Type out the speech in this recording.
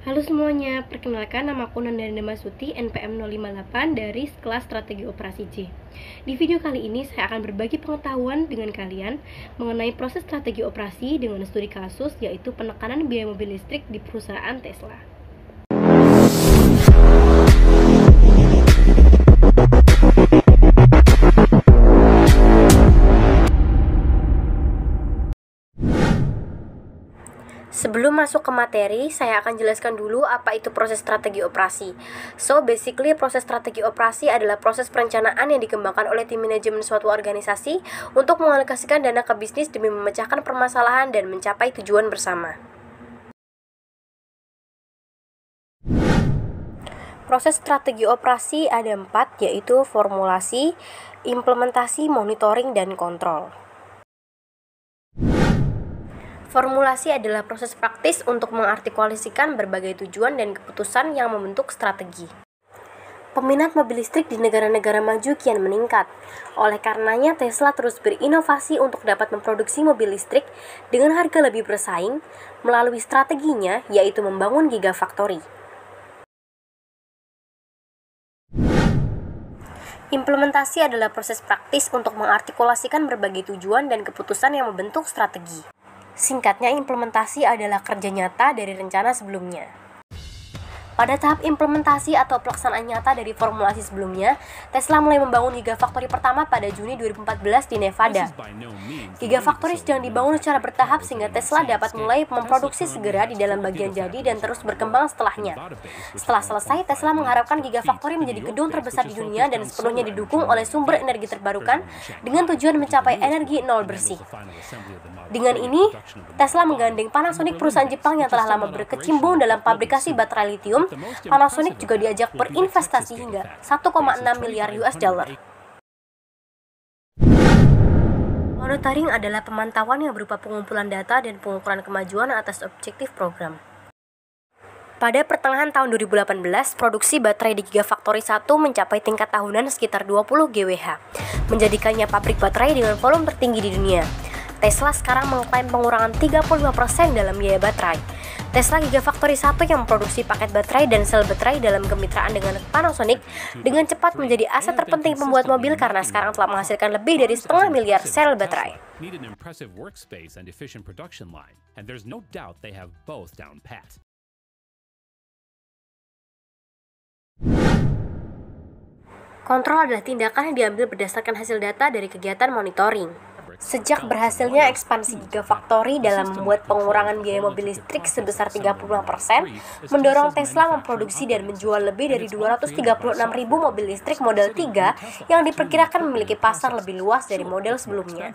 Halo semuanya, perkenalkan nama aku Nandana Masuti, NPM 058 dari kelas Strategi Operasi C. Di video kali ini saya akan berbagi pengetahuan dengan kalian mengenai proses strategi operasi dengan studi kasus, yaitu penekanan biaya mobil listrik di perusahaan Tesla. Sebelum masuk ke materi, saya akan jelaskan dulu apa itu proses strategi operasi. So, basically proses strategi operasi adalah proses perencanaan yang dikembangkan oleh tim manajemen suatu organisasi untuk mengalokasikan dana ke bisnis demi memecahkan permasalahan dan mencapai tujuan bersama. Proses strategi operasi ada 4, yaitu formulasi, implementasi, monitoring, dan kontrol. Formulasi adalah proses praktis untuk mengartikulasikan berbagai tujuan dan keputusan yang membentuk strategi. Peminat mobil listrik di negara-negara maju kian meningkat. Oleh karenanya, Tesla terus berinovasi untuk dapat memproduksi mobil listrik dengan harga lebih bersaing melalui strateginya, yaitu membangun gigafactory. Implementasi adalah proses praktis untuk mengartikulasikan berbagai tujuan dan keputusan yang membentuk strategi. Singkatnya, implementasi adalah kerja nyata dari rencana sebelumnya. Pada tahap implementasi atau pelaksanaan nyata dari formulasi sebelumnya, Tesla mulai membangun gigafactory pertama pada Juni 2014 di Nevada. Gigafactory sedang dibangun secara bertahap sehingga Tesla dapat mulai memproduksi segera di dalam bagian jadi dan terus berkembang setelahnya. Setelah selesai, Tesla mengharapkan gigafactory menjadi gedung terbesar di dunia dan sepenuhnya didukung oleh sumber energi terbarukan dengan tujuan mencapai energi nol bersih. Dengan ini, Tesla menggandeng Panasonic, perusahaan Jepang yang telah lama berkecimpung dalam pabrikasi baterai litium. Panasonic juga diajak berinvestasi hingga 1,6 miliar US dollar. Monitoring adalah pemantauan yang berupa pengumpulan data dan pengukuran kemajuan atas objektif program. Pada pertengahan tahun 2018, produksi baterai di Gigafactory 1 mencapai tingkat tahunan sekitar 20 GWh, menjadikannya pabrik baterai dengan volume tertinggi di dunia. Tesla sekarang mengklaim pengurangan 35% dalam biaya baterai. Tesla Gigafactory 1 yang memproduksi paket baterai dan sel baterai dalam kemitraan dengan Panasonic dengan cepat menjadi aset terpenting pembuat mobil karena sekarang telah menghasilkan lebih dari 0,5 miliar sel baterai. Kontrol adalah tindakan yang diambil berdasarkan hasil data dari kegiatan monitoring. Sejak berhasilnya ekspansi Gigafactory dalam membuat pengurangan biaya mobil listrik sebesar 35%, mendorong Tesla memproduksi dan menjual lebih dari 236.000 mobil listrik model 3 yang diperkirakan memiliki pasar lebih luas dari model sebelumnya.